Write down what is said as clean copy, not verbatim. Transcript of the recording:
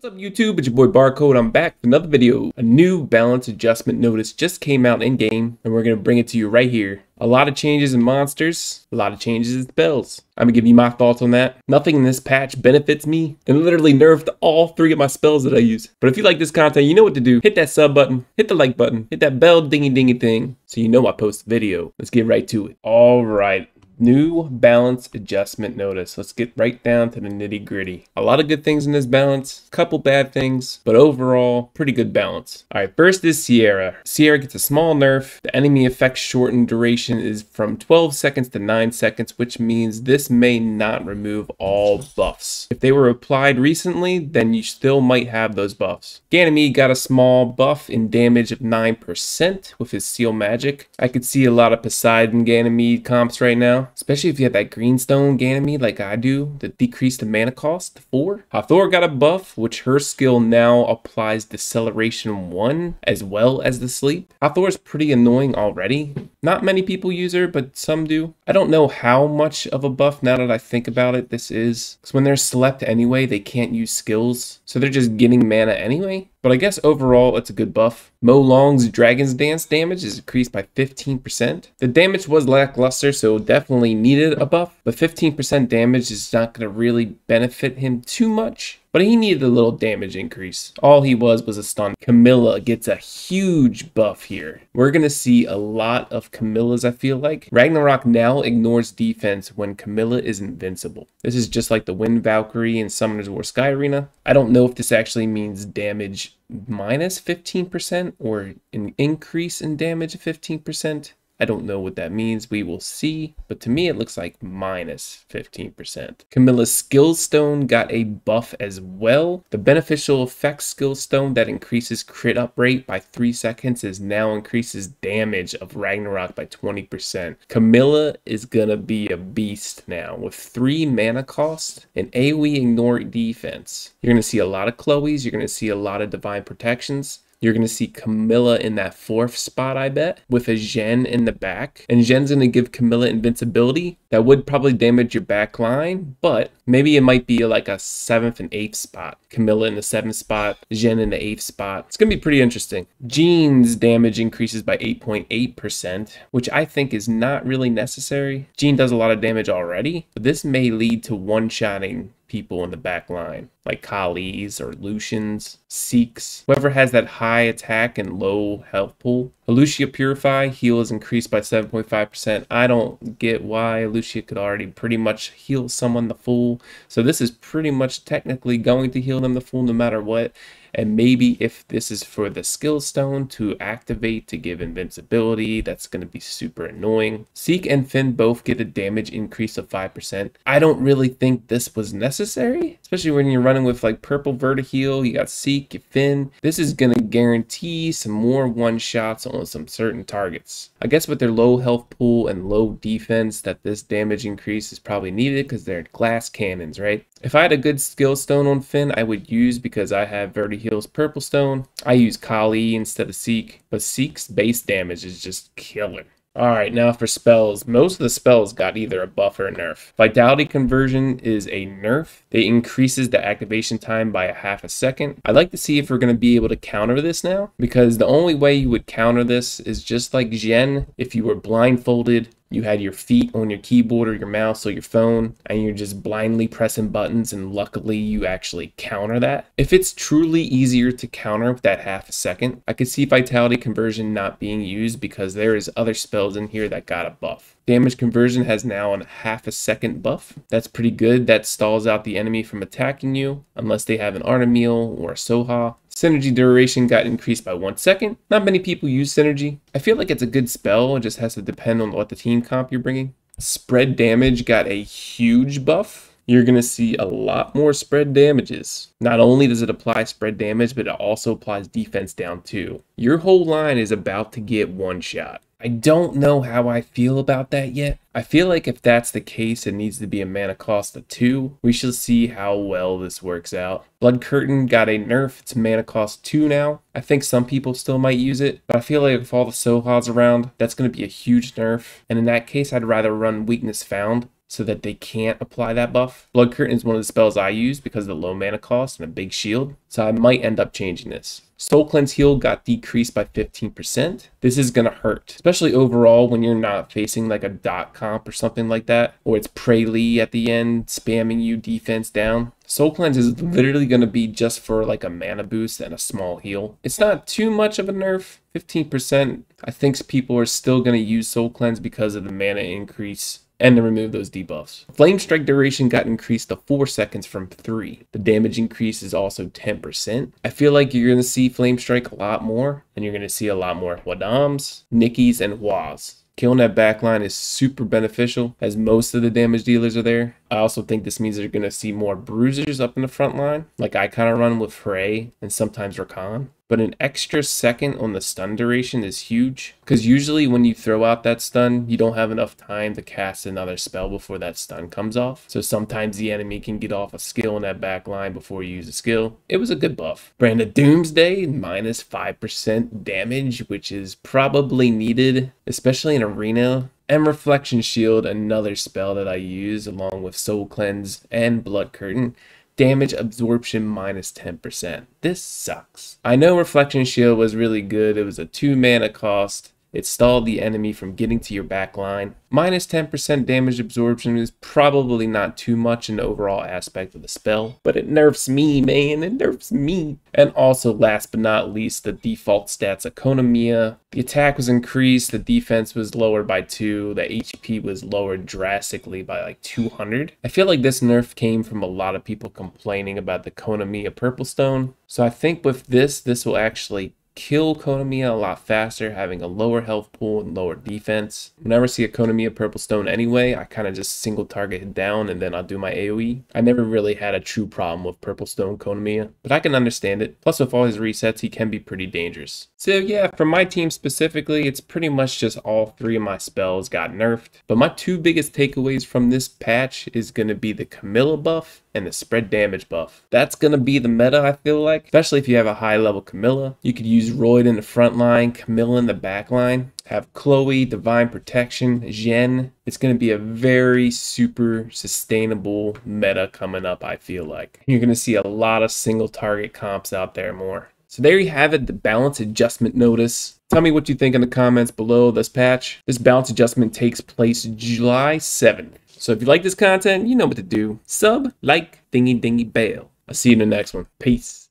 What's up YouTube, it's your boy Barcode. I'm back with another video. A new balance adjustment notice just came out in game and we're going to bring it to you right here. A lot of changes in monsters, a lot of changes in spells. I'm going to give you my thoughts on that. Nothing in this patch benefits me and literally nerfed all 3 of my spells that I use. But if you like this content, you know what to do. Hit that sub button, hit the like button, hit that bell dingy dingy thing so you know I post a video. Let's get right to it. All right. New balance adjustment notice. Let's get right down to the nitty gritty. A lot of good things in this balance, couple bad things, but overall, pretty good balance. All right, first is Sierra. Sierra gets a small nerf. The enemy effect shortened duration is from 12 seconds to 9 seconds, which means this may not remove all buffs. If they were applied recently, then you still might have those buffs. Ganymede got a small buff in damage of 9% with his seal magic. I could see a lot of Poseidon Ganymede comps right now. Especially if you have that greenstone Ganymede like I do, that decreased the mana cost to 4. Hathor got a buff, which her skill now applies Deceleration 1 as well as the sleep. Hathor is pretty annoying already. Not many people use her, but some do. I don't know how much of a buff now that I think about it this is. Because when they're slept anyway, they can't use skills. So they're just getting mana anyway. But I guess overall, it's a good buff. Mo Long's Dragon's Dance damage is increased by 15%. The damage was lackluster, so definitely needed a buff. But 15% damage is not going to really benefit him too much. But he needed a little damage increase. All he was a stun. Camilla gets a huge buff here. We're going to see a lot of Camillas, I feel like. Ragnarok now ignores defense when Camilla is invincible. This is just like the Wind Valkyrie in Summoner's War Sky Arena. I don't know if this actually means damage minus 15% or an increase in damage of 15%. I don't know what that means. We will see. But to me, it looks like minus 15%. Camilla's Skill Stone got a buff as well. The Beneficial Effects Skill Stone that increases crit up rate by 3 seconds is now increases damage of Ragnarok by 20%. Camilla is going to be a beast now. With 3 mana cost and AoE ignore defense. You're going to see a lot of Chloe's. You're going to see a lot of Divine Protections. You're going to see Camilla in that 4th spot, I bet, with a Zhen in the back. And Zhen's going to give Camilla invincibility. That would probably damage your back line, but maybe it might be like a 7th and 8th spot. Camilla in the 7th spot, Zhen in the 8th spot. It's going to be pretty interesting. Jean's damage increases by 8.8%, which I think is not really necessary. Jean does a lot of damage already, but this may lead to one-shotting people in the back line, like Kali's or Lucian's, Seeks, whoever has that high attack and low health pool. Lucia Purify, heal is increased by 7.5%. I don't get why Lucia could already pretty much heal someone the full. So this is pretty much technically going to heal them the full no matter what. And maybe if this is for the skill stone to activate to give invincibility, that's going to be super annoying. Seek and Finn both get a damage increase of 5%. I don't really think this was necessary, especially when you're running with like purple Vertiheal, you got Seek, Finn. This is going to guarantee some more one-shots on some certain targets. I guess with their low health pool and low defense that this damage increase is probably needed because they're glass cannons, right? If I had a good skill stone on Finn, I would use, because I have Vertiheal's purple stone, I use Kali instead of Seek, but Seek's base damage is just killer. Alright, now for spells. Most of the spells got either a buff or a nerf. Vitality Conversion is a nerf. It increases the activation time by a half a second. I'd like to see if we're going to be able to counter this now, because the only way you would counter this is just like Zhen. If you were blindfolded, you had your feet on your keyboard or your mouse or your phone, and you're just blindly pressing buttons, and luckily you actually counter that. If it's truly easier to counter with that half a second, I could see Vitality Conversion not being used because there is other spells in here that got a buff. Damage Conversion has now a half a second buff. That's pretty good. That stalls out the enemy from attacking you, unless they have an Artemis or a Soha. Synergy duration got increased by 1 second. Not many people use Synergy. I feel like it's a good spell. It just has to depend on what the team comp you're bringing. Spread damage got a huge buff. You're going to see a lot more spread damages. Not only does it apply spread damage, but it also applies defense down too. Your whole line is about to get one shot. I don't know how I feel about that yet. I feel like if that's the case, it needs to be a mana cost of 2. We shall see how well this works out. Blood Curtain got a nerf. It's mana cost 2 now. I think some people still might use it, but I feel like if all the Sohas around, that's going to be a huge nerf. And in that case, I'd rather run Weakness Found. so that they can't apply that buff. Blood Curtain is one of the spells I use because of the low mana cost and a big shield, so I might end up changing this. Soul Cleanse heal got decreased by 15%. This is going to hurt, especially overall when you're not facing like a dot comp or something like that, or it's Prelee at the end spamming you defense down. Soul Cleanse is literally going to be just for like a mana boost and a small heal. It's not too much of a nerf, 15%. I think people are still going to use Soul Cleanse because of the mana increase and to remove those debuffs. Flame Strike duration got increased to 4 seconds from 3. The damage increase is also 10%. I feel like you're going to see Flame Strike a lot more, and you're going to see a lot more Wadams, Nickies, and Waz. Killing that backline is super beneficial as most of the damage dealers are there. I also think this means they're going to see more bruisers up in the front line, like I kind of run with Frey and sometimes Rakan. But an extra second on the stun duration is huge, because usually when you throw out that stun, you don't have enough time to cast another spell before that stun comes off. So sometimes the enemy can get off a skill in that back line before you use a skill. It was a good buff. Brand of Doomsday, minus 5% damage, which is probably needed, especially in Arena. And Reflection Shield, another spell that I use along with Soul Cleanse and Blood Curtain. Damage absorption minus 10%. This sucks. I know Reflection Shield was really good. It was a 2 mana cost. It stalled the enemy from getting to your back line. Minus 10% damage absorption is probably not too much in the overall aspect of the spell, but it nerfs me, man. It nerfs me. And also, last but not least, the default stats of Konamiya. The attack was increased, the defense was lowered by 2, the HP was lowered drastically by like 200. I feel like this nerf came from a lot of people complaining about the Konamiya Purple Stone. So I think with this will actually kill Konamiya a lot faster, having a lower health pool and lower defense. Whenever I see a Konamiya Purple Stone anyway, I kind of just single target it down and then I'll do my AoE. I never really had a true problem with Purple Stone Konamiya, but I can understand it. Plus with all his resets, he can be pretty dangerous. So yeah, for my team specifically, it's pretty much just all 3 of my spells got nerfed. But my 2 biggest takeaways from this patch is going to be the Camilla buff and the spread damage buff. That's going to be the meta, I feel like, especially if you have a high level Camilla. You could use Royd in the front line, Camilla in the back line, have Chloe, Divine Protection, Zhen. It's going to be a very super sustainable meta coming up, I feel like. You're going to see a lot of single target comps out there more. So there you have it, the balance adjustment notice. Tell me what you think in the comments below this patch. This balance adjustment takes place July 7th. So if you like this content, you know what to do. Sub, like, dingy bell. I'll see you in the next one. Peace.